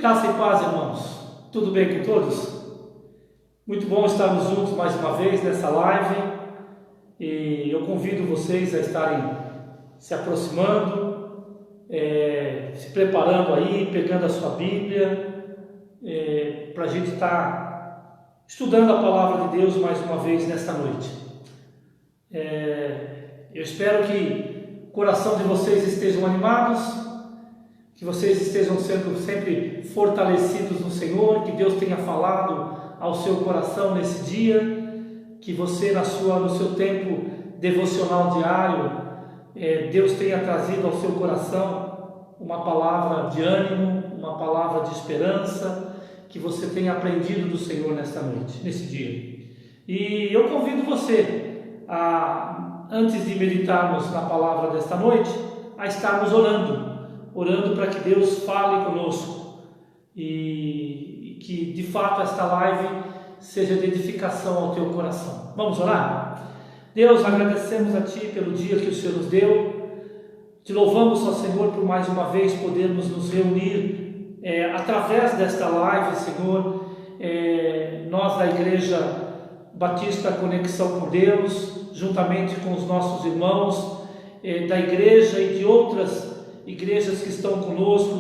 Graça e paz, irmãos. Tudo bem com todos? Muito bom estarmos juntos mais uma vez nessa live. E eu convido vocês a estarem se aproximando, se preparando aí, pegando a sua Bíblia, para a gente estar estudando a Palavra de Deus mais uma vez nesta noite. Eu espero que o coração de vocês estejam animados, que vocês estejam sendo sempre fortalecidos no Senhor, que Deus tenha falado ao seu coração nesse dia, que você no seu tempo devocional diário, Deus tenha trazido ao seu coração uma palavra de ânimo, uma palavra de esperança, que você tenha aprendido do Senhor nesta noite, nesse dia. E eu convido você antes de meditarmos na palavra desta noite, a estarmos orando para que Deus fale conosco e que de fato esta live seja de edificação ao teu coração. Vamos orar? Deus, agradecemos a Ti pelo dia que o Senhor nos deu, te louvamos, ó Senhor, por mais uma vez podermos nos reunir através desta live, Senhor, nós da Igreja Batista Conexão com Deus, juntamente com os nossos irmãos da igreja e de outras igrejas que estão conosco,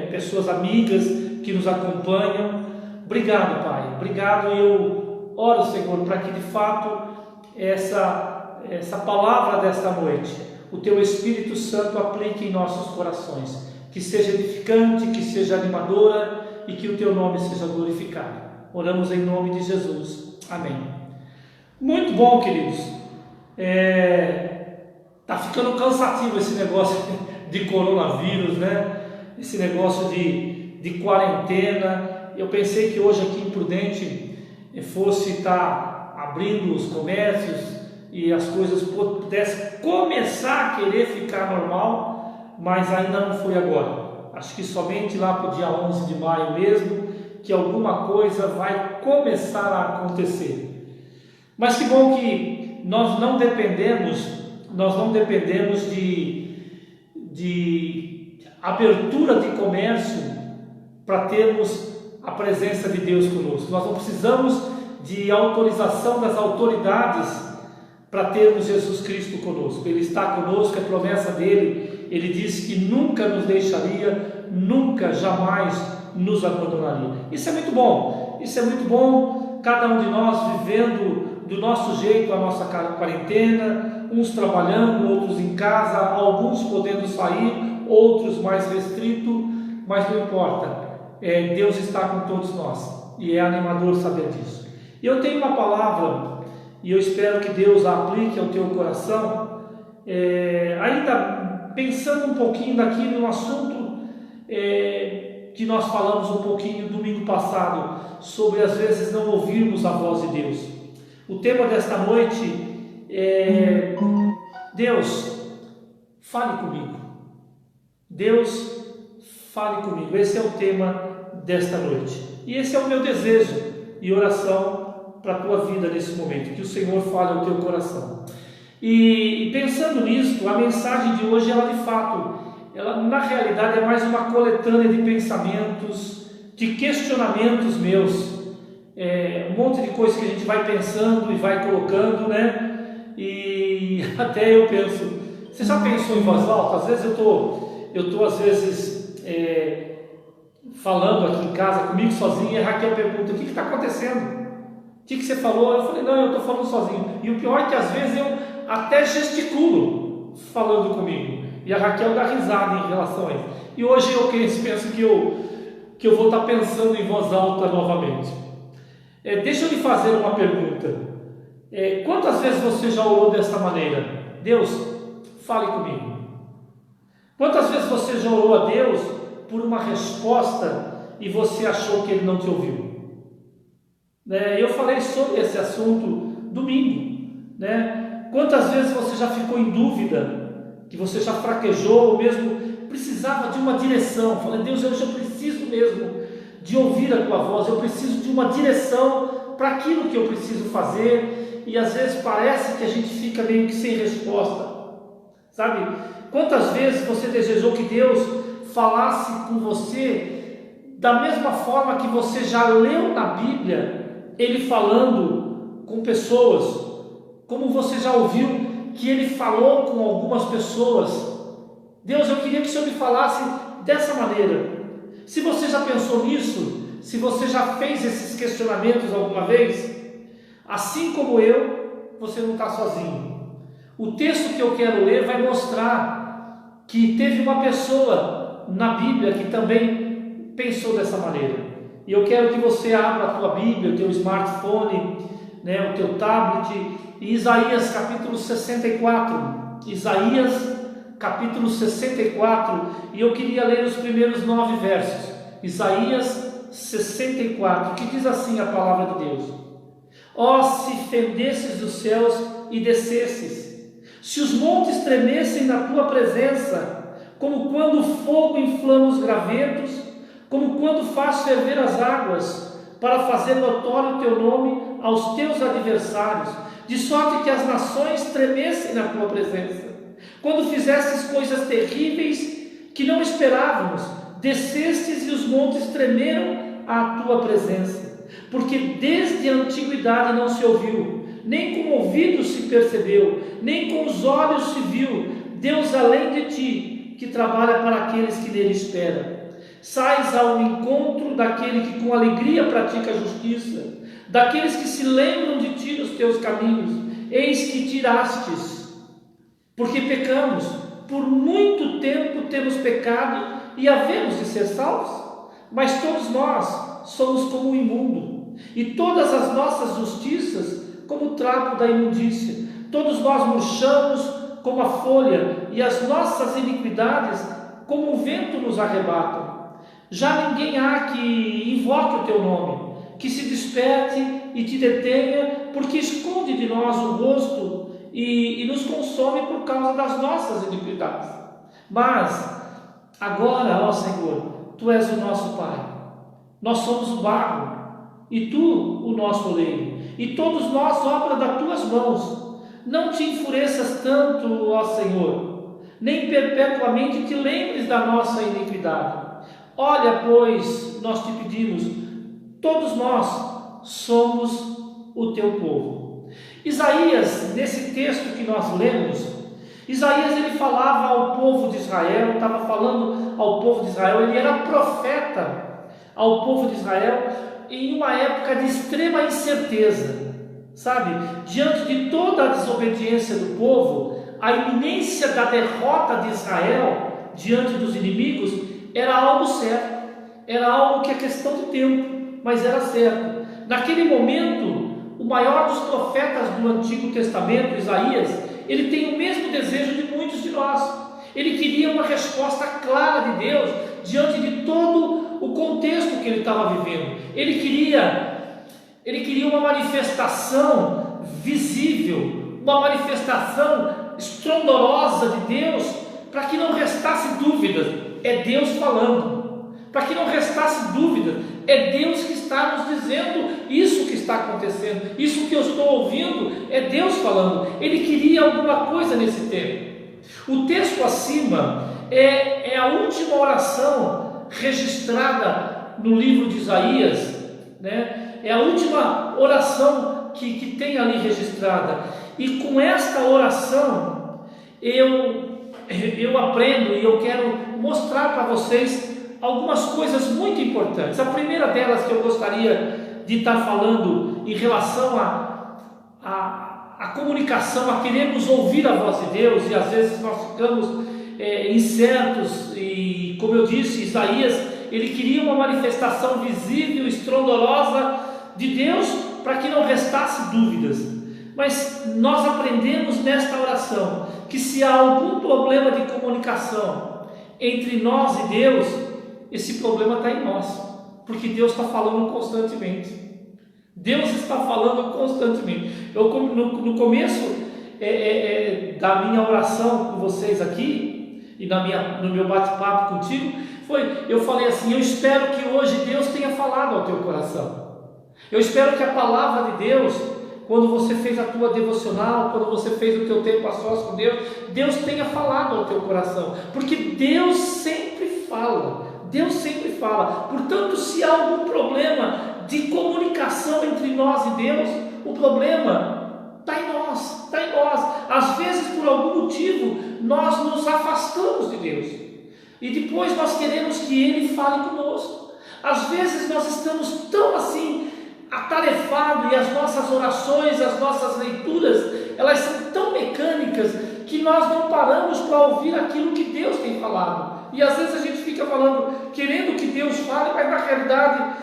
pessoas amigas que nos acompanham. Obrigado, Pai, obrigado. Eu oro, Senhor, para que de fato essa palavra desta noite, o Teu Espírito Santo aplique em nossos corações, que seja edificante, que seja animadora e que o Teu nome seja glorificado. Oramos em nome de Jesus. Amém. Muito bom, queridos. Tá ficando cansativo esse negócio de coronavírus, né? Esse negócio de quarentena. Eu pensei que hoje aqui em Prudente fosse estar abrindo os comércios e as coisas pudessem começar a querer ficar normal, mas ainda não foi agora. Acho que somente lá para o dia 11 de maio mesmo, que alguma coisa vai começar a acontecer. Mas que bom que nós não dependemos de abertura de comércio para termos a presença de Deus conosco. Nós não precisamos de autorização das autoridades para termos Jesus Cristo conosco. Ele está conosco, é promessa dele. Ele disse que nunca nos deixaria, nunca, jamais nos abandonaria. Isso é muito bom. Isso é muito bom. Cada um de nós vivendo do nosso jeito a nossa quarentena, uns trabalhando, outros em casa, alguns podendo sair, outros mais restritos, mas não importa. Deus está com todos nós e é animador saber disso. E eu tenho uma palavra e eu espero que Deus a aplique ao teu coração, ainda pensando um pouquinho daquilo, no assunto que nós falamos um pouquinho domingo passado, sobre às vezes não ouvirmos a voz de Deus. O tema desta noite é: Deus, fale comigo. Deus, fale comigo. Esse é o tema desta noite. E esse é o meu desejo e oração para a tua vida nesse momento. Que o Senhor fale ao teu coração. E pensando nisso, a mensagem de hoje, ela de fato, ela na realidade é mais uma coletânea de pensamentos, de questionamentos meus. Um monte de coisa que a gente vai pensando e vai colocando, né? E até eu penso, você já pensou em voz alta? Às vezes eu tô às vezes falando aqui em casa comigo sozinho, e a Raquel pergunta: o que está acontecendo? O que você falou? Eu falei: não, eu estou falando sozinho. E o pior é que às vezes eu até gesticulo falando comigo, e a Raquel dá risada em relação a isso. E hoje eu penso que eu vou estar pensando em voz alta novamente. Deixa eu lhe fazer uma pergunta. Quantas vezes você já orou desta maneira? Deus, fale comigo. Quantas vezes você já orou a Deus por uma resposta e você achou que Ele não te ouviu? Eu falei sobre esse assunto domingo, né? Quantas vezes você já ficou em dúvida, que você já fraquejou, ou mesmo precisava de uma direção? Falei: Deus, eu já preciso mesmo de ouvir a tua voz, eu preciso de uma direção para aquilo que eu preciso fazer, e às vezes parece que a gente fica meio que sem resposta, sabe? Quantas vezes você desejou que Deus falasse com você da mesma forma que você já leu na Bíblia, ele falando com pessoas, como você já ouviu que ele falou com algumas pessoas. Deus, eu queria que o Senhor me falasse dessa maneira. Se você já pensou nisso, se você já fez esses questionamentos alguma vez, assim como eu, você não está sozinho. O texto que eu quero ler vai mostrar que teve uma pessoa na Bíblia que também pensou dessa maneira. E eu quero que você abra a tua Bíblia, o teu smartphone, o teu tablet, em Isaías capítulo 64. Isaías capítulo 64, e eu queria ler os primeiros 9 versos. Isaías 64, que diz assim a palavra de Deus: ó, se fendesses dos céus e descesses, se os montes tremessem na tua presença, como quando o fogo inflama os gravetos, como quando faz ferver as águas, para fazer notório o teu nome aos teus adversários, de sorte que as nações tremessem na tua presença. Quando fizestes coisas terríveis que não esperávamos, descestes e os montes tremeram à tua presença, porque desde a antiguidade não se ouviu, nem com ouvidos se percebeu, nem com os olhos se viu, Deus além de ti, que trabalha para aqueles que nele esperam. Sais ao encontro daquele que com alegria pratica a justiça, daqueles que se lembram de ti nos teus caminhos. Eis que tirastes, porque pecamos, por muito tempo temos pecado e havemos de ser salvos, mas todos nós somos como o imundo, e todas as nossas justiças como o trapo da imundícia. Todos nós murchamos como a folha, e as nossas iniquidades como o vento nos arrebatam. Já ninguém há que invoque o teu nome, que se desperte e te detenha, porque esconde de nós o rosto e nos consome por causa das nossas iniquidades. Mas agora, ó Senhor, tu és o nosso Pai, nós somos o barro e tu o nosso oleiro, e todos nós obra das tuas mãos. Não te enfureças tanto, ó Senhor, nem perpetuamente te lembres da nossa iniquidade. Olha, pois, nós te pedimos, todos nós somos o teu povo. Isaías, nesse texto que nós lemos, Isaías ele falava ao povo de Israel, estava falando ao povo de Israel, ele era profeta ao povo de Israel em uma época de extrema incerteza, sabe? Diante de toda a desobediência do povo, a iminência da derrota de Israel diante dos inimigos era algo certo, era algo que é questão de tempo, mas era certo. Naquele momento, o maior dos profetas do Antigo Testamento, Isaías, ele tem o mesmo desejo de muitos de nós. Ele queria uma resposta clara de Deus diante de todo o contexto que ele estava vivendo. Ele queria uma manifestação visível, uma manifestação estrondorosa de Deus, para que não restasse dúvidas. É Deus falando. Para que não restasse dúvida, é Deus que está nos dizendo isso que está acontecendo, isso que eu estou ouvindo, é Deus falando. Ele queria alguma coisa nesse tempo. O texto acima é a última oração registrada no livro de Isaías, né? É a última oração que tem ali registrada, e com esta oração eu aprendo e eu quero mostrar para vocês algumas coisas muito importantes. A primeira delas que eu gostaria de estar falando em relação à comunicação, a queremos ouvir a voz de Deus, e às vezes nós ficamos incertos, e como eu disse, Isaías, ele queria uma manifestação visível, estrondorosa de Deus, para que não restasse dúvidas. Mas nós aprendemos nesta oração que se há algum problema de comunicação entre nós e Deus, esse problema está em nós, porque Deus está falando constantemente. Deus está falando constantemente. Eu, no começo da minha oração com vocês aqui, e no meu bate-papo contigo, eu falei assim: eu espero que hoje Deus tenha falado ao teu coração. Eu espero que a palavra de Deus, quando você fez a tua devocional, quando você fez o teu tempo a sós com Deus, Deus tenha falado ao teu coração, porque Deus sempre fala, Deus sempre fala. Portanto, se há algum problema de comunicação entre nós e Deus, o problema está em nós, está em nós. Às vezes, por algum motivo, nós nos afastamos de Deus. E depois nós queremos que Ele fale conosco. Às vezes nós estamos tão assim, atarefados, e as nossas orações, as nossas leituras, elas são tão mecânicas, que nós não paramos para ouvir aquilo que Deus tem falado. E às vezes a gente fica falando, querendo que Deus fale, mas na realidade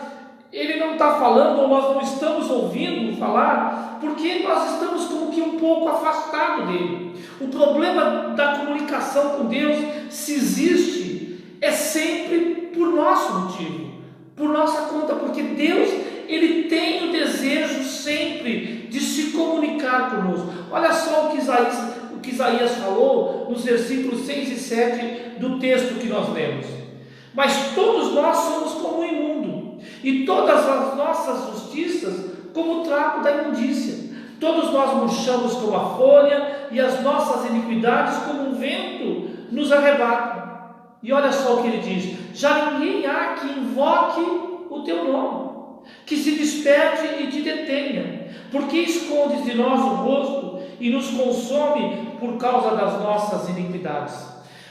Ele não está falando, ou nós não estamos ouvindo falar, porque nós estamos como que um pouco afastados dele. O problema da comunicação com Deus, se existe, é sempre por nosso motivo, por nossa conta, porque Deus, Ele tem o desejo sempre de se comunicar conosco. Olha só o que Isaías falou nos versículos 6 e 7 do texto que nós lemos. Mas todos nós somos como o imundo, e todas as nossas justiças como o trapo da imundícia. Todos nós murchamos como a folha, e as nossas iniquidades como um vento nos arrebatam. E olha só o que ele diz: já ninguém há que invoque o teu nome, que se desperte e te detenha, porque escondes de nós o rosto e nos consome por causa das nossas iniquidades.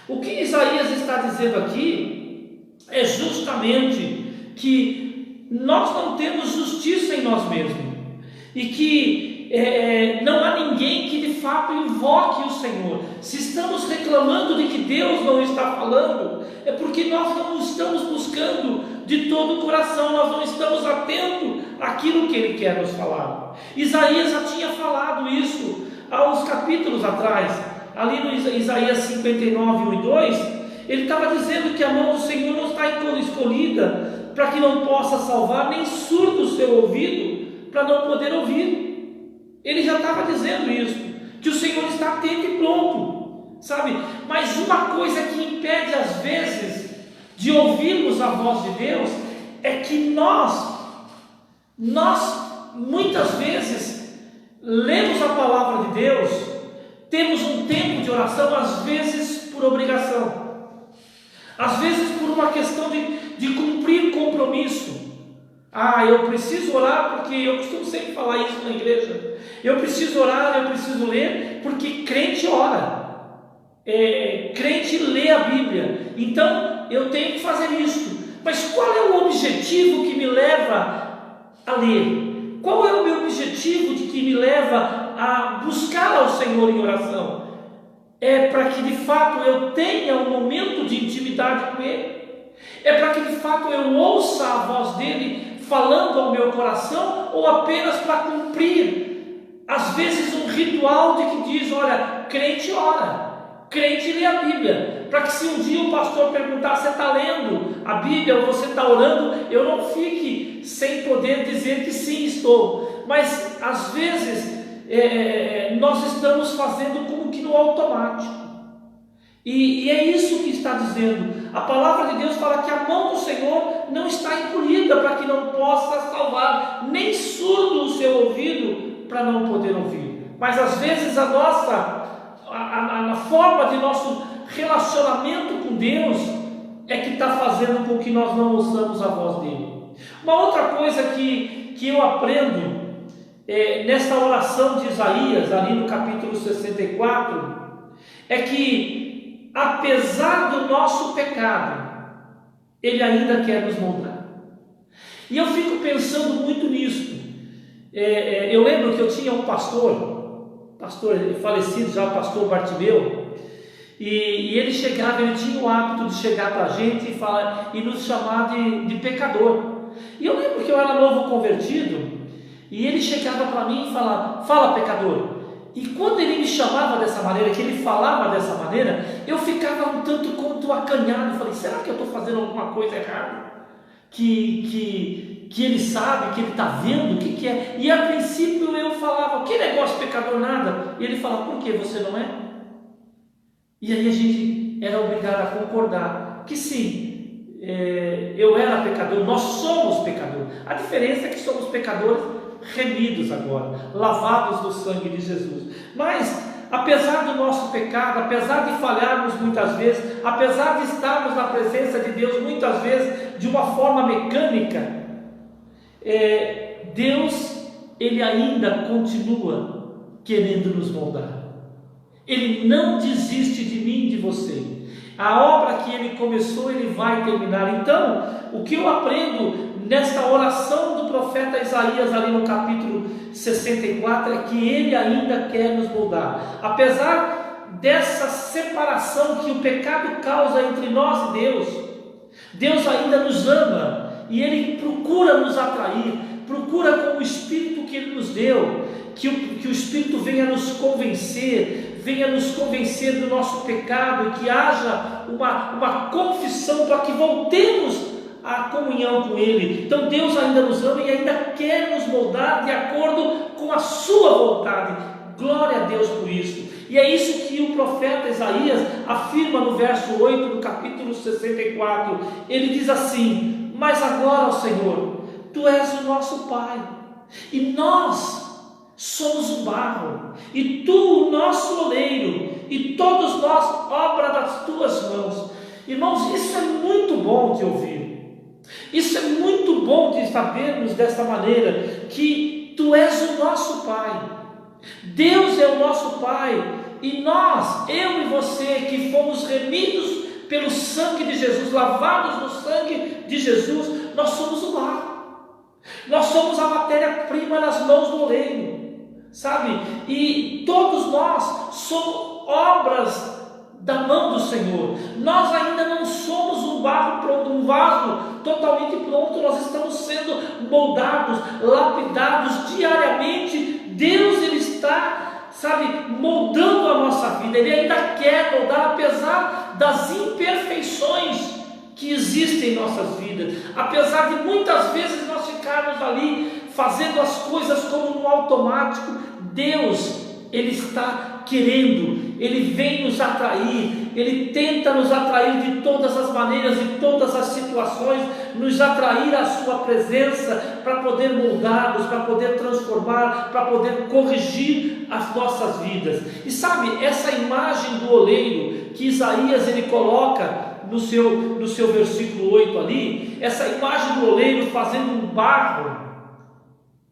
O que Isaías está dizendo aqui é justamente que nós não temos justiça em nós mesmos, e que não há ninguém que de fato invoque o Senhor. Se estamos reclamando de que Deus não está falando, é porque nós não estamos buscando de todo o coração, nós não estamos atentos àquilo que Ele quer nos falar. Isaías já tinha falado isso há uns capítulos atrás, ali no Isaías 59, 1 e 2, ele estava dizendo que a mão do Senhor não está escolhida para que não possa salvar, nem surdo o seu ouvido para não poder ouvir. Ele já estava dizendo isso, que o Senhor está atento e pronto, sabe? Mas uma coisa que impede às vezes de ouvirmos a voz de Deus é que nós muitas vezes lemos a palavra de Deus, temos um tempo de oração, às vezes por obrigação, às vezes por uma questão de cumprir compromisso. Eu preciso orar, porque eu costumo sempre falar isso na igreja. Eu preciso orar, eu preciso ler, porque crente ora, crente lê a Bíblia, então eu tenho que fazer isso. Mas qual é o objetivo que me leva a ler? Qual é o meu objetivo que me leva a buscar ao Senhor em oração? É para que de fato eu tenha um momento de intimidade com Ele, é para que de fato eu ouça a voz dEle falando ao meu coração, ou apenas para cumprir às vezes um ritual de que diz: olha, crente ora, crente lê a Bíblia, para que se um dia o pastor perguntar: você está lendo a Bíblia ou você está orando, eu não fique sem poder dizer que sim, estou. Mas às vezes nós estamos fazendo como que no automático, e é isso que está dizendo. A palavra de Deus fala que a mão do Senhor não está encolhida para que não possa salvar, nem surdo o seu ouvido para não poder ouvir. Mas às vezes a forma de nosso relacionamento com Deus é que está fazendo com que nós não ouçamos a voz dele. Uma outra coisa que eu aprendo nesta oração de Isaías, ali no capítulo 64, é que apesar do nosso pecado, Ele ainda quer nos moldar. E eu fico pensando muito nisso. Eu lembro que eu tinha um pastor falecido já, o pastor Bartimeu, e ele tinha o hábito de chegar para a gente e nos chamar de pecador. E eu lembro que eu era novo convertido, e ele chegava para mim e falava: fala, pecador. E quando ele me chamava dessa maneira, que ele falava dessa maneira, eu ficava um tanto quanto acanhado. Eu falei: será que eu estou fazendo alguma coisa errada? Que ele sabe, que ele está vendo, o que é? E a princípio eu falava: que negócio pecador nada? E ele falava: por que você não é? E aí a gente era obrigado a concordar que sim, eu era pecador, nós somos pecadores. A diferença é que somos pecadores remidos agora, lavados no sangue de Jesus. Mas apesar do nosso pecado, apesar de falharmos muitas vezes, apesar de estarmos na presença de Deus muitas vezes de uma forma mecânica, Deus, Ele ainda continua querendo nos moldar. Ele não desiste de mim e de você. A obra que Ele começou, Ele vai terminar. Então, o que eu aprendo nesta oração do profeta Isaías, ali no capítulo 64, é que Ele ainda quer nos moldar. Apesar dessa separação que o pecado causa entre nós e Deus, Deus ainda nos ama e Ele procura nos atrair, procura com o Espírito que Ele nos deu, que o Espírito venha nos convencer do nosso pecado, e que haja uma confissão para que voltemos à comunhão com Ele. Então Deus ainda nos ama e ainda quer nos moldar de acordo com a sua vontade. Glória a Deus por isso. E é isso que o profeta Isaías afirma no verso 8 do capítulo 64. Ele diz assim: mas agora, ó Senhor, Tu és o nosso Pai, e nós somos o barro, e Tu o nosso oleiro, e todos nós obra das Tuas mãos. Irmãos, isso é muito bom de ouvir, isso é muito bom de sabermos desta maneira, que Tu és o nosso Pai, Deus é o nosso Pai, e nós, eu e você, que fomos remidos pelo sangue de Jesus, lavados no sangue de Jesus, nós somos o barro, nós somos a matéria-prima nas mãos do oleiro, sabe? E todos nós somos obras da mão do Senhor. Nós ainda não somos um barro pronto, um vaso totalmente pronto. Nós estamos sendo moldados, lapidados diariamente. Deus, Ele está, sabe, moldando a nossa vida. Ele ainda quer moldar, apesar das imperfeições que existem em nossas vidas, apesar de muitas vezes nós ficarmos ali fazendo as coisas como no automático. Deus, Ele está querendo, Ele vem nos atrair, Ele tenta nos atrair de todas as maneiras, de todas as situações, nos atrair à sua presença, para poder moldar-nos, para poder transformar, para poder corrigir as nossas vidas. E sabe, essa imagem do oleiro que Isaías ele coloca no seu versículo 8 ali, essa imagem do oleiro fazendo um barro,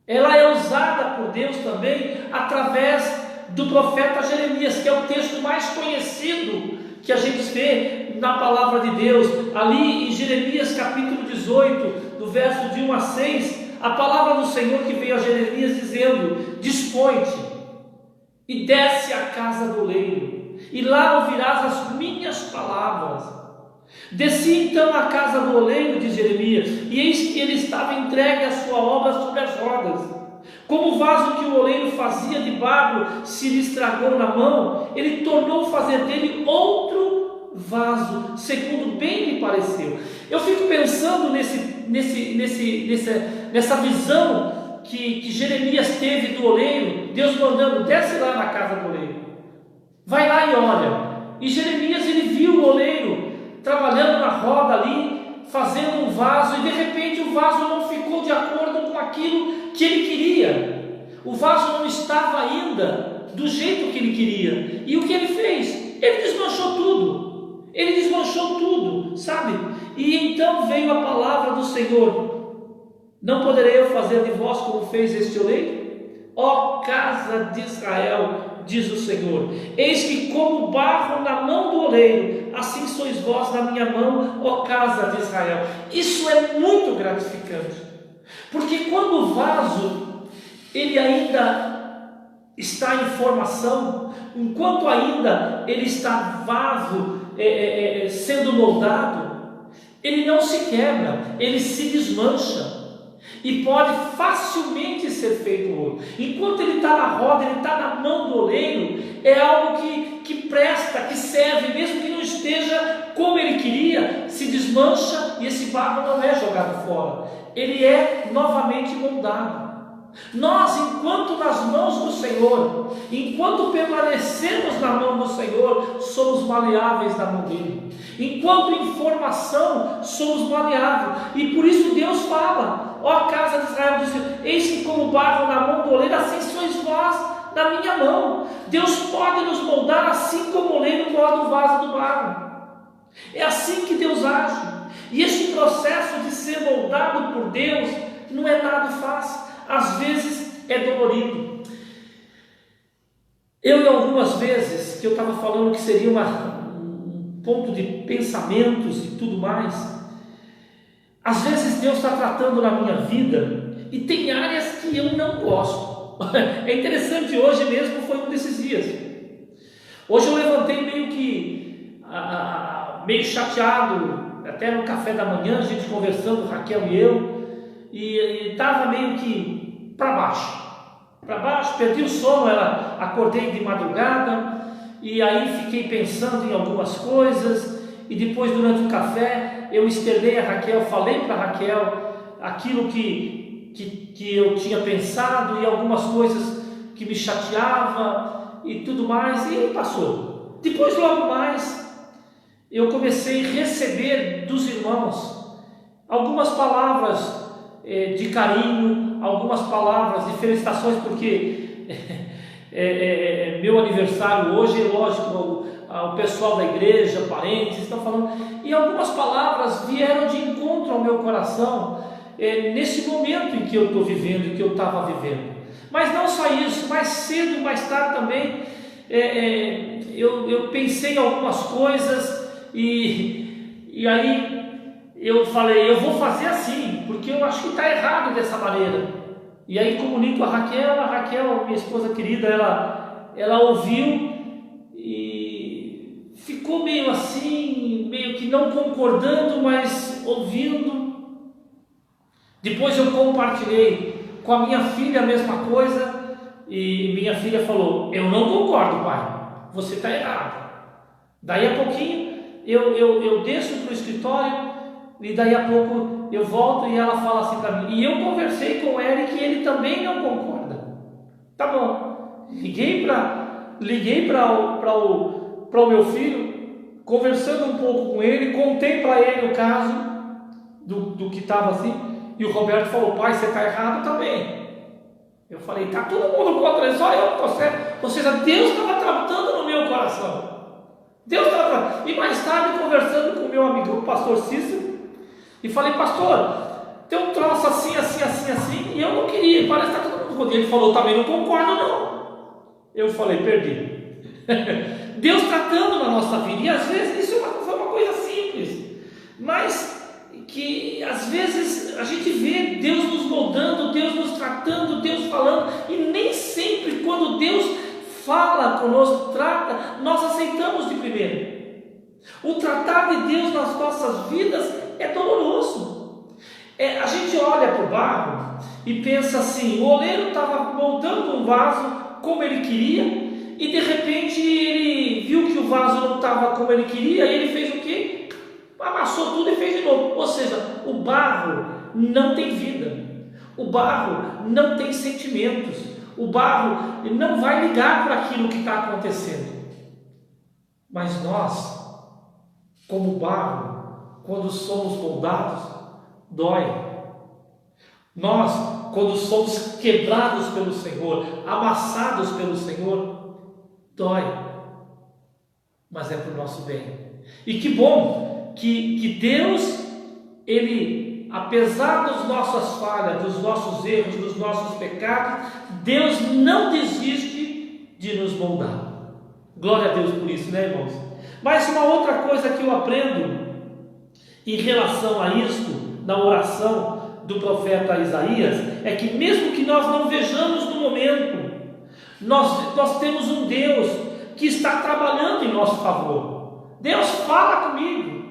ela é usada por Deus também através do profeta Jeremias, que é o texto mais conhecido que a gente vê na palavra de Deus. Ali em Jeremias capítulo 18, do verso de 1 a 6, a palavra do Senhor que veio a Jeremias dizendo: dispõe-te e desce à casa do oleiro, e lá ouvirás as minhas palavras. Desci então à casa do oleiro, diz Jeremias, e eis que ele estava entregue à sua obra sobre as rodas. Como o vaso que o oleiro fazia de barro se lhe estragou na mão, ele tornou fazer dele outro vaso, segundo bem lhe pareceu. Eu fico pensando nessa visão que Jeremias teve do oleiro, Deus mandando: desce lá na casa do oleiro, vai lá e olha. E Jeremias ele viu o oleiro trabalhando na roda ali, fazendo um vaso, e de repente o vaso não ficou de acordo com aquilo que ele queria. O vaso não estava ainda do jeito que ele queria. E o que ele fez? Ele desmanchou tudo. Ele desmanchou tudo, sabe? E então veio a palavra do Senhor: não poderei eu fazer de vós como fez este oleiro? Ó casa de Israel, diz o Senhor, eis que como barro na mão do oleiro, assim sois vós na minha mão, ó casa de Israel. Isso é muito gratificante, porque quando o vaso ele ainda está em formação, enquanto ainda ele está vaso sendo moldado, ele não se quebra, ele se desmancha e pode facilmente ser feito ouro. Enquanto ele está na roda, ele está na mão do oleiro, é algo que presta, que serve, mesmo que não esteja como ele queria, se desmancha e esse barro não é jogado fora, ele é novamente moldado. Nós, enquanto nas mãos do Senhor, enquanto permanecemos na mão do Senhor, somos maleáveis na mão dele. Enquanto em formação, somos maleáveis. E por isso Deus fala: ó casa de Israel, diz: eis que como barro na mão do oleiro, assim sois vós na minha mão. Deus pode nos moldar assim como o oleiro molda o vaso do barro. É assim que Deus age. E este processo de ser moldado por Deus não é nada fácil. Às vezes é dolorido. Em algumas vezes, que eu estava falando que seria um ponto de pensamentos e tudo mais, às vezes Deus está tratando na minha vida e tem áreas que eu não gosto. É interessante, hoje mesmo foi um desses dias. Hoje eu levantei meio chateado, até no café da manhã, a gente conversando, Raquel e eu, e estava meio que para baixo, perdi o sono, acordei de madrugada, e aí fiquei pensando em algumas coisas, e depois durante o café, eu externei a Raquel, falei para a Raquel aquilo que eu tinha pensado, e algumas coisas que me chateava, e tudo mais, e passou. Depois, logo mais, eu comecei a receber dos irmãos algumas palavras de carinho, algumas palavras de felicitações, porque meu aniversário hoje, é lógico, o pessoal da igreja, parentes, estão falando, e algumas palavras vieram de encontro ao meu coração, nesse momento em que eu estou vivendo, que eu estava vivendo. Mas não só isso, mais cedo, mais tarde também, eu pensei em algumas coisas, e aí eu falei, eu vou fazer assim, porque eu acho que está errado dessa maneira. E aí comunico a Raquel, minha esposa querida, ela ouviu e ficou meio assim, meio que não concordando, mas ouvindo. Depois eu compartilhei com a minha filha a mesma coisa, e minha filha falou, eu não concordo, pai, você está errado. Daí a pouquinho eu desço para o escritório, e daí a pouco eu volto e ela fala assim para mim, e eu conversei com o Eric e ele também não concorda. Tá bom, liguei para o meu filho, conversando um pouco com ele, contei para ele o caso do que estava assim, e o Roberto falou, pai, você está errado também. Eu falei, está todo mundo contra ele, só eu estou certo. Ou seja, Deus estava tratando no meu coração. Deus estava tratando. E mais tarde, conversando com o meu amigo, o pastor Cícero, e falei, pastor, tem um troço assim, e eu não queria, parece que está todo mundo contra. Ele falou, também não concordo não. Eu falei, perdi. Deus tratando na nossa vida, e às vezes isso foi uma coisa simples, mas que às vezes a gente vê Deus nos moldando, Deus nos tratando, Deus falando, e nem sempre quando Deus fala conosco, trata, nós aceitamos de primeiro. O tratar de Deus nas nossas vidas é doloroso. A gente olha para o barro e pensa assim, o oleiro estava moldando um vaso como ele queria, e de repente ele viu que o vaso não estava como ele queria, e ele fez o quê? Amassou tudo e fez de novo. Ou seja, o barro não tem vida, o barro não tem sentimentos, o barro não vai ligar para aquilo que está acontecendo. Mas nós, como barro, quando somos moldados, dói. Nós, quando somos quebrados pelo Senhor, amassados pelo Senhor, dói. Mas é para o nosso bem. E que bom que Deus, Ele, apesar das nossas falhas, dos nossos erros, dos nossos pecados, Deus não desiste de nos moldar. Glória a Deus por isso, né, irmãos? Mas uma outra coisa que eu aprendo em relação a isto, na oração do profeta Isaías, é que mesmo que nós não vejamos no momento, nós temos um Deus que está trabalhando em nosso favor. Deus fala comigo.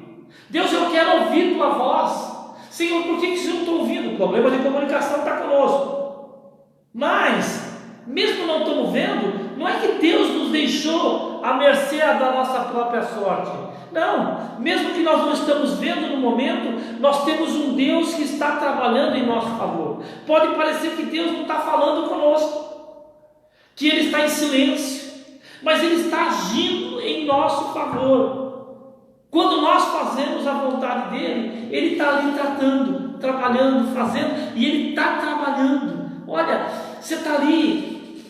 Deus, eu quero ouvir tua voz. Senhor, por que você não está ouvindo? O problema de comunicação está conosco. Mas, mesmo não estamos vendo, não é que Deus nos deixou à mercê da nossa própria sorte. Não, mesmo que nós não estamos vendo no momento, nós temos um Deus que está trabalhando em nosso favor. Pode parecer que Deus não está falando conosco, que Ele está em silêncio, mas Ele está agindo em nosso favor. Quando nós fazemos a vontade dEle, Ele está ali tratando, trabalhando, fazendo, e Ele está trabalhando. Olha, você está ali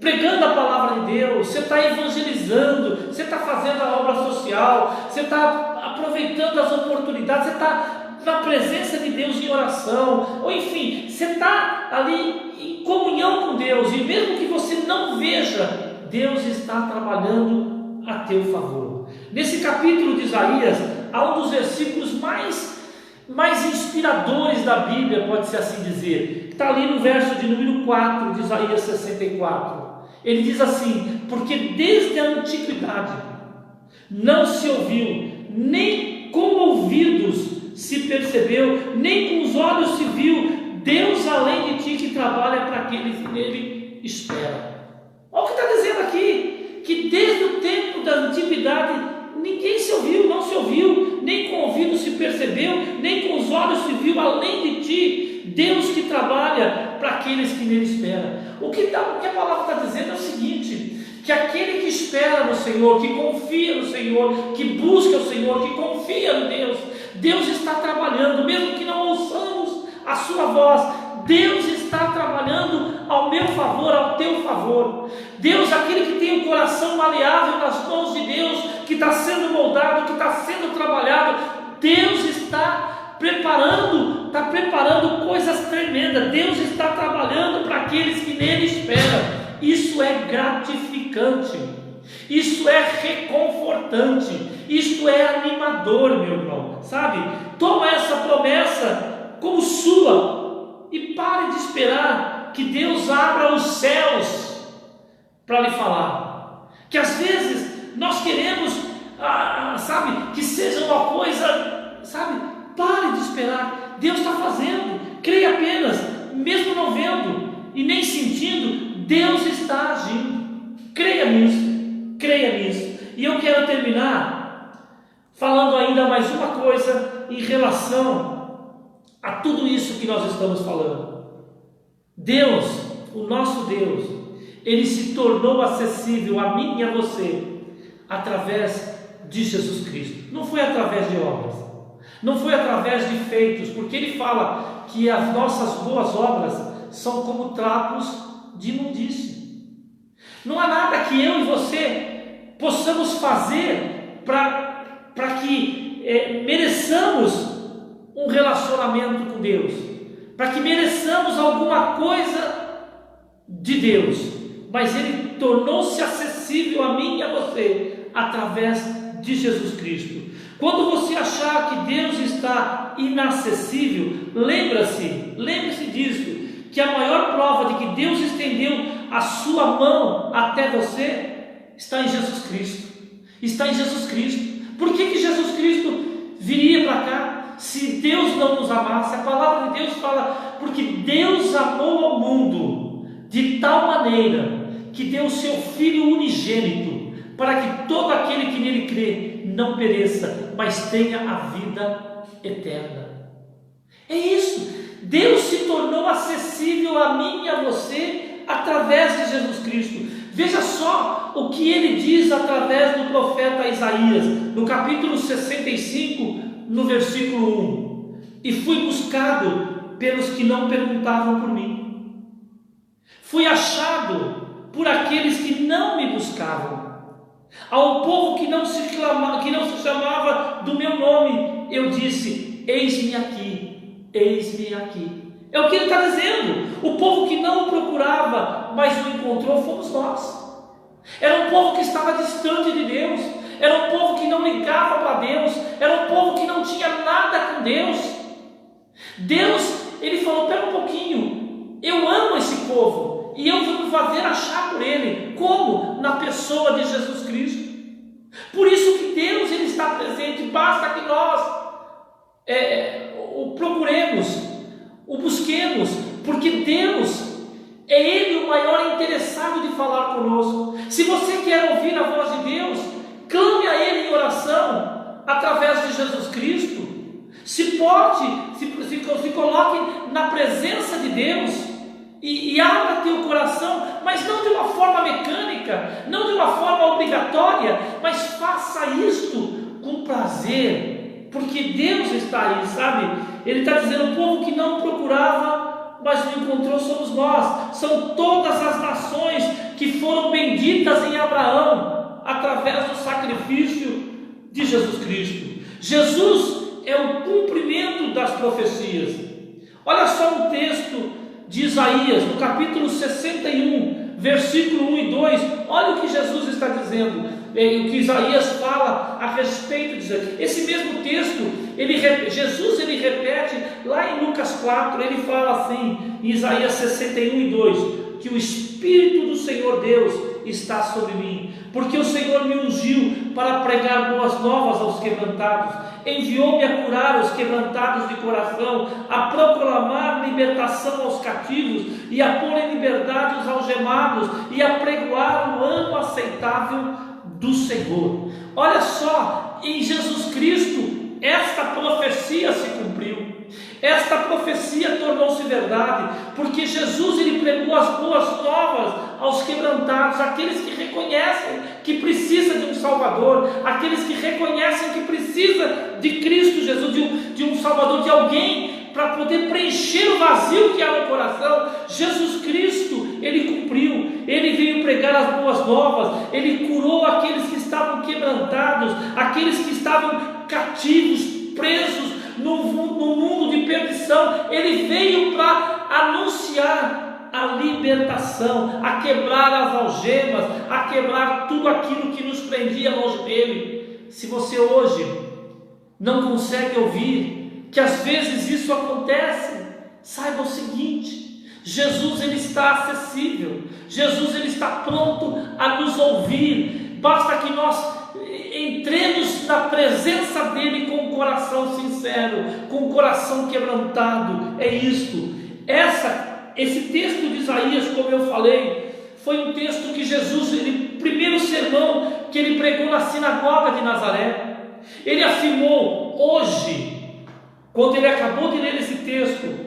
pregando a palavra de Deus, você está evangelizando, você está fazendo a obra social, você está aproveitando as oportunidades, você está na presença de Deus em oração, ou enfim, você está ali em comunhão com Deus, e mesmo que você não veja, Deus está trabalhando a teu favor. Nesse capítulo de Isaías, há um dos versículos mais inspiradores da Bíblia, pode-se assim dizer, que está ali no verso de número 4 de Isaías 64. Ele diz assim: porque desde a antiguidade não se ouviu, nem com ouvidos se percebeu, nem com os olhos se viu, Deus além de ti que trabalha para aqueles que nele esperam. Olha o que está dizendo aqui, que desde o tempo da antiguidade ninguém se ouviu, não se ouviu, nem com ouvidos se percebeu, nem com os olhos se viu, além de ti, Deus que trabalha para aqueles que nele esperam. O que a palavra está dizendo é o seguinte: que aquele que espera no Senhor, que confia no Senhor, que busca o Senhor, que confia em Deus, Deus está trabalhando, mesmo que não ouçamos a sua voz, Deus está trabalhando ao meu favor, ao teu favor. Deus, aquele que tem o coração maleável nas mãos de Deus, que está sendo moldado, que está sendo trabalhado, Deus está preparando coisas tremendas. Deus está trabalhando para aqueles que nele esperam. Isso é gratificante, isso é reconfortante, isso é animador, meu irmão, sabe? Toma essa promessa como sua e pare de esperar que Deus abra os céus para lhe falar. Que às vezes nós queremos, sabe, que seja uma coisa, sabe? Pare de esperar, Deus está fazendo, creia apenas, mesmo não vendo e nem sentindo, Deus está agindo. Creia nisso, creia nisso. E eu quero terminar falando ainda mais uma coisa em relação a tudo isso que nós estamos falando. Deus, o nosso Deus, Ele se tornou acessível a mim e a você através de Jesus Cristo. Não foi através de obras, não foi através de feitos, porque Ele fala que as nossas boas obras são como trapos de imundície. Não há nada que eu e você possamos fazer para que mereçamos um relacionamento com Deus, para que mereçamos alguma coisa de Deus, mas Ele tornou-se acessível a mim e a você através de Jesus Cristo. Quando você achar que Deus está inacessível, lembre-se disso, que a maior prova de que Deus estendeu a sua mão até você está em Jesus Cristo. Está em Jesus Cristo. Por que Jesus Cristo viria para cá se Deus não nos amasse? A palavra de Deus fala: porque Deus amou ao mundo de tal maneira que deu o seu Filho unigênito, para que todo aquele que nele crê não pereça, mas tenha a vida eterna. É isso. Deus se tornou acessível a mim e a você através de Jesus Cristo. Veja só o que ele diz através do profeta Isaías, no capítulo 65, no versículo 1: e fui buscado pelos que não perguntavam por mim, fui achado por aqueles que não me buscavam. Ao povo que não se chamava do meu nome, eu disse: eis-me aqui, eis-me aqui. É o que ele está dizendo. O povo que não o procurava, mas o encontrou, fomos nós. Era um povo que estava distante de Deus, era um povo que não ligava para Deus, era um povo que não tinha nada com Deus. Deus, ele falou: pera um pouquinho, eu amo esse povo e eu vou me fazer achar por ele. Como? Na pessoa de Jesus Cristo. Por isso que Deus, ele está presente. Basta que nós o procuremos, o busquemos, porque Deus é Ele o maior interessado de falar conosco. Se você quer ouvir a voz de Deus, clame a Ele em oração através de Jesus Cristo. Se coloque na presença de Deus e abra teu coração, mas não de uma forma mecânica, não de uma forma obrigatória, mas faça isto com prazer, porque Deus está aí, sabe? Ele está dizendo: o povo que não procurava, mas não encontrou, somos nós. São todas as nações que foram benditas em Abraão, através do sacrifício de Jesus Cristo. Jesus é o cumprimento das profecias. Olha só um texto de Isaías, no capítulo 61, versículo 1 e 2, olha o que Jesus está dizendo, o que Isaías fala a respeito disso. Esse mesmo texto, Jesus repete lá em Lucas 4, ele fala assim, em Isaías 61 e 2, que o Espírito do Senhor Deus está sobre mim, porque o Senhor me ungiu para pregar boas novas aos quebrantados, enviou-me a curar os quebrantados de coração, a proclamar libertação aos cativos e a pôr em liberdade os algemados e a pregoar o ano aceitável do Senhor. Olha só, em Jesus Cristo esta profecia se cumpriu. Esta profecia tornou-se verdade, porque Jesus ele pregou as boas novas aos quebrantados, aqueles que reconhecem que precisa de um Salvador, aqueles que reconhecem que precisa de Cristo Jesus, de um Salvador, de alguém para poder preencher o vazio que há no coração. Jesus Cristo, ele cumpriu, ele veio pregar as boas novas, ele curou aqueles que estavam quebrantados, aqueles que estavam cativos, presos no mundo de perdição. Ele veio para anunciar a libertação, a quebrar as algemas, a quebrar tudo aquilo que nos prendia longe dele. Se você hoje não consegue ouvir que às vezes isso acontece, saiba o seguinte: Jesus ele está acessível, Jesus ele está pronto a nos ouvir. Basta que nós entremos na presença dele com um coração sincero, com um coração quebrantado. É isto. Esse texto de Isaías, como eu falei, foi um texto que Jesus, primeiro sermão que ele pregou na sinagoga de Nazaré, ele afirmou hoje, quando ele acabou de ler esse texto,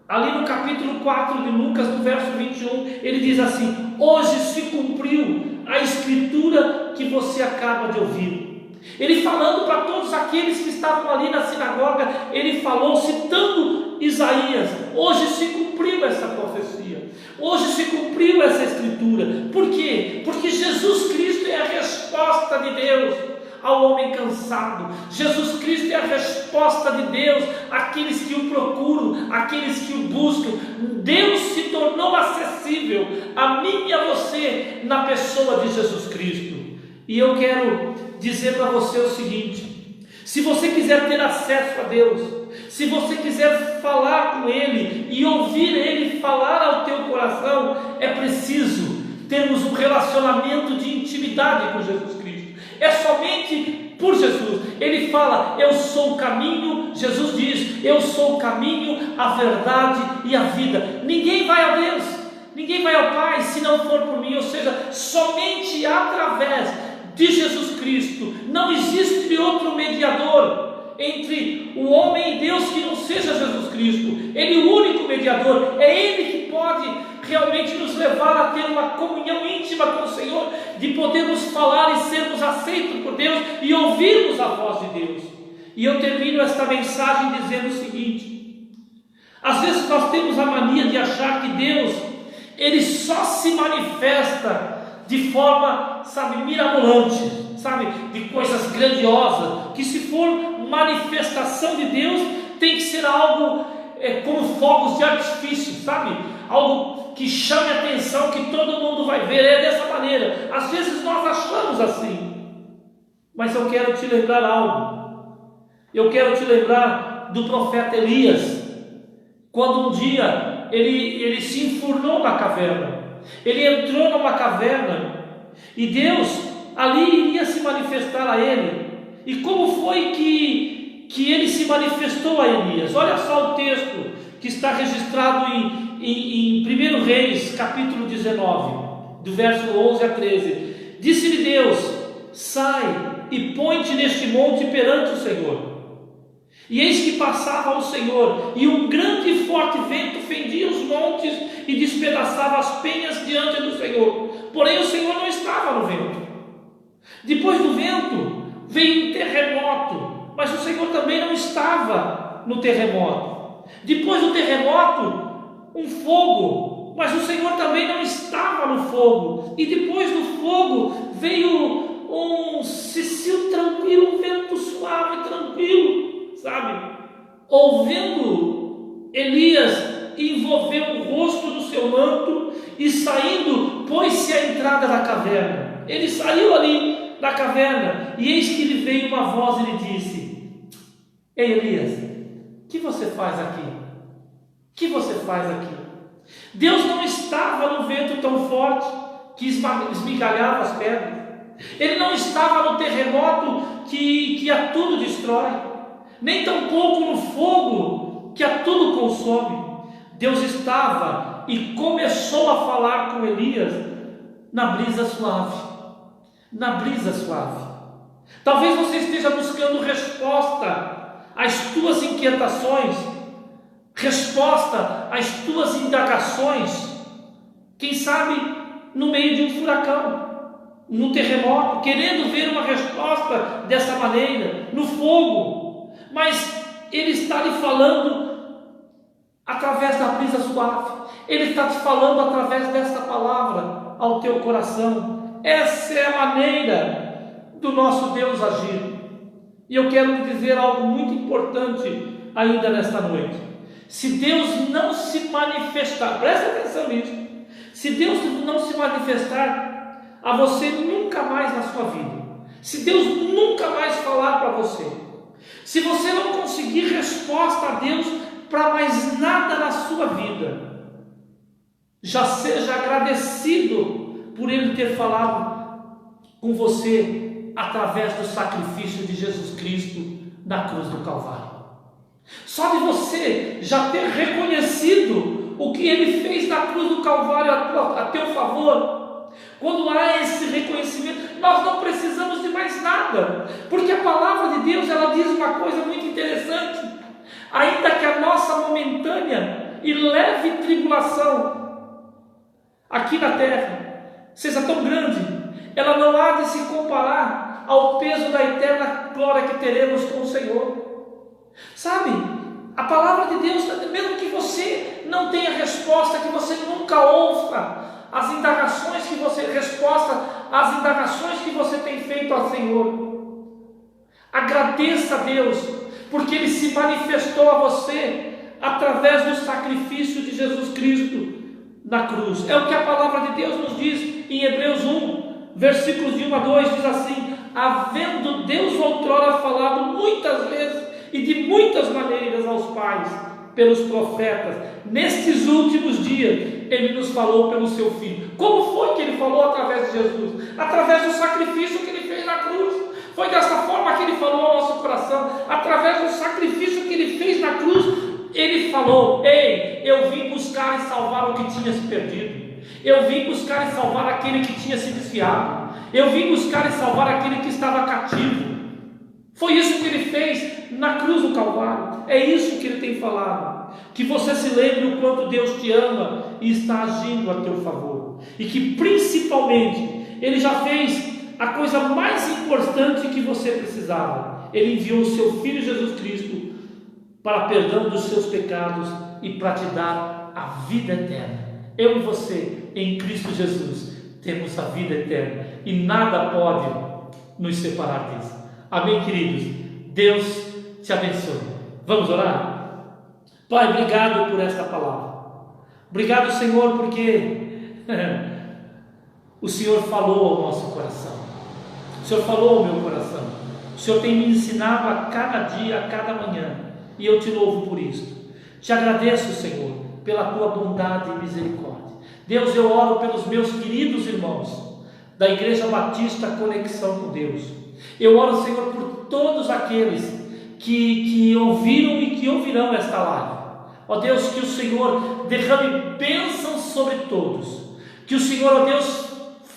ali no capítulo 4 de Lucas, no verso 21, ele diz assim: hoje se cumpriu a escritura que você acaba de ouvir. Ele falando para todos aqueles que estavam ali na sinagoga, ele falou, citando Isaías: hoje se cumpriu essa profecia, hoje se cumpriu essa escritura. Por quê? Porque Jesus Cristo é a resposta de Deus ao homem cansado. Jesus Cristo é a resposta de Deus àqueles que o procuram, àqueles que o buscam. Deus se tornou acessível a mim e a você na pessoa de Jesus Cristo. E eu quero dizer para você o seguinte: se você quiser ter acesso a Deus, se você quiser falar com Ele e ouvir Ele falar ao teu coração, é preciso termos um relacionamento de intimidade com Jesus Cristo. É somente por Jesus. Ele fala: eu sou o caminho. Jesus diz: eu sou o caminho, a verdade e a vida. Ninguém vai a Deus, ninguém vai ao Pai se não for por mim. Ou seja, somente através de Jesus Cristo. Não existe outro mediador entre o homem e Deus que não seja Jesus Cristo. Ele é o único mediador. É Ele que pode realmente nos levar a ter uma comunhão íntima com o Senhor, de podermos falar e sermos aceitos por Deus e ouvirmos a voz de Deus. E eu termino esta mensagem dizendo o seguinte: às vezes nós temos a mania de achar que Deus ele só se manifesta de forma, mirabolante, de coisas grandiosas, que se for manifestação de Deus, tem que ser algo como fogos de artifício, algo que chame a atenção, que todo mundo vai ver. É dessa maneira. Às vezes nós achamos assim, mas eu quero te lembrar algo. Eu quero te lembrar do profeta Elias, quando um dia ele se enfurnou na caverna. Ele entrou numa caverna e Deus ali iria se manifestar a ele. E como foi que ele se manifestou a Elias? Olha só o texto que está registrado em 1 Reis, capítulo 19, do verso 11 a 13. Disse-lhe Deus: sai e põe-te neste monte perante o Senhor. E eis que passava o Senhor, e um grande e forte vento fendia os montes e despedaçava as penhas diante do Senhor. Porém o Senhor não estava no vento. Depois do vento veio um terremoto, mas o Senhor também não estava no terremoto. Depois do terremoto, um fogo. fogo, mas o Senhor também não estava no fogo. E depois do fogo veio um cicio tranquilo, um vento suave, tranquilo, sabe? Ouvindo, Elias envolveu o rosto no seu manto e saindo, pôs-se à entrada da caverna. Ele saiu ali da caverna e eis que lhe veio uma voz e lhe disse: Ei Elias, o que você faz aqui? O que você faz aqui? Deus não estava no vento tão forte que esmigalhava as pedras. Ele não estava no terremoto que a tudo destrói, nem tampouco no fogo que a tudo consome. Deus estava e começou a falar com Elias na brisa suave. Na brisa suave. Talvez você esteja buscando resposta às tuas inquietações, resposta às tuas indagações, quem sabe no meio de um furacão, no terremoto, querendo ver uma resposta dessa maneira, no fogo, mas Ele está lhe falando através da brisa suave. Ele está te falando através desta palavra ao teu coração. Essa é a maneira do nosso Deus agir. E eu quero te dizer algo muito importante ainda nesta noite. Se Deus não se manifestar, presta atenção nisso, se Deus não se manifestar a você nunca mais na sua vida, se Deus nunca mais falar para você, se você não conseguir resposta a Deus para mais nada na sua vida, já seja agradecido por Ele ter falado com você através do sacrifício de Jesus Cristo na cruz do Calvário. Só de você já ter reconhecido o que Ele fez na cruz do Calvário a teu favor, quando há esse reconhecimento, nós não precisamos de mais nada, porque a palavra de Deus, ela diz uma coisa muito interessante: ainda que a nossa momentânea e leve tribulação aqui na terra seja tão grande, ela não há de se comparar ao peso da eterna glória que teremos com o Senhor. Sabe, a palavra de Deus, mesmo que você não tenha resposta, que você nunca ouça as indagações que você tem feito ao Senhor, agradeça a Deus, porque Ele se manifestou a você através do sacrifício de Jesus Cristo na cruz. É o que a palavra de Deus nos diz em Hebreus 1, versículos de 1 a 2, diz assim: havendo Deus outrora falado muitas vezes e de muitas maneiras aos pais pelos profetas, nestes últimos dias Ele nos falou pelo seu Filho. Como foi que Ele falou através de Jesus? Através do sacrifício que Ele fez na cruz. Foi dessa forma que Ele falou ao nosso coração. Através do sacrifício que Ele fez na cruz, Ele falou: ei, eu vim buscar e salvar o que tinha se perdido. Eu vim buscar e salvar aquele que tinha se desviado. Eu vim buscar e salvar aquele que estava cativo. Foi isso que Ele fez na cruz do Calvário. É isso que Ele tem falado. Que você se lembre o quanto Deus te ama e está agindo a teu favor. E que principalmente Ele já fez a coisa mais importante que você precisava. Ele enviou o seu Filho Jesus Cristo para perdão dos seus pecados e para te dar a vida eterna. Eu e você, em Cristo Jesus, temos a vida eterna e nada pode nos separar disso. Amém, queridos? Deus te abençoe. Vamos orar? Pai, obrigado por esta palavra. Obrigado, Senhor, porque o Senhor falou ao nosso coração. O Senhor falou ao meu coração. O Senhor tem me ensinado a cada dia, a cada manhã, e eu te louvo por isso. Te agradeço, Senhor, pela tua bondade e misericórdia. Deus, eu oro pelos meus queridos irmãos da Igreja Batista Conexão com Deus. Eu oro, Senhor, por todos aqueles que ouviram e que ouvirão esta live. Ó Deus, que o Senhor derrame bênçãos sobre todos. Que o Senhor, ó Deus,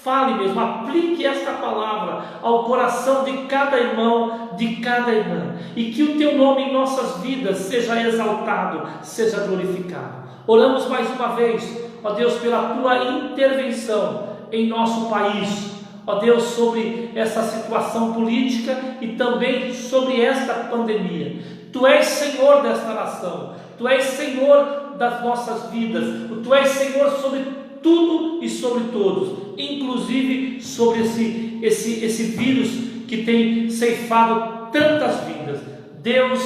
fale mesmo, aplique esta palavra ao coração de cada irmão, de cada irmã. E que o teu nome em nossas vidas seja exaltado, seja glorificado. Oramos mais uma vez, ó Deus, pela tua intervenção em nosso país. Ó Deus, sobre essa situação política e também sobre esta pandemia. Tu és Senhor desta nação, Tu és Senhor Senhor das nossas vidas, Tu és Senhor sobre tudo e sobre todos, inclusive sobre esse vírus que tem ceifado tantas vidas. Deus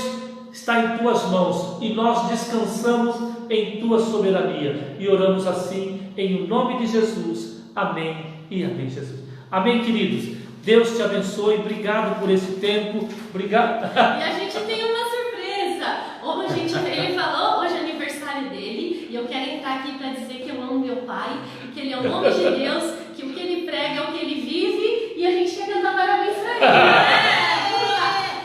está em Tuas mãos e nós descansamos em Tua soberania e oramos assim em nome de Jesus. Amém e amém, Jesus. Amém, queridos. Deus te abençoe. Obrigado por esse tempo. Obrigado. E a gente tem uma surpresa. Ele falou, hoje é aniversário dele, e eu quero entrar aqui para dizer que eu amo meu pai, e que ele é o homem de Deus, que o que ele prega é o que ele vive, e a gente quer cantar parabéns para ele.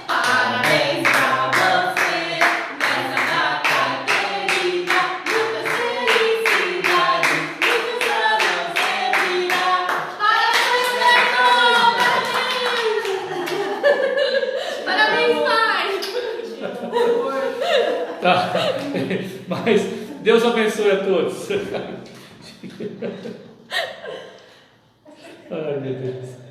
Parabéns pra você, nessa data querida, muitas felicidades, muitos anos de vida. Parabéns, Neto! Parabéns, pai! Tá. Mas Deus abençoe a todos. Ai, meu Deus.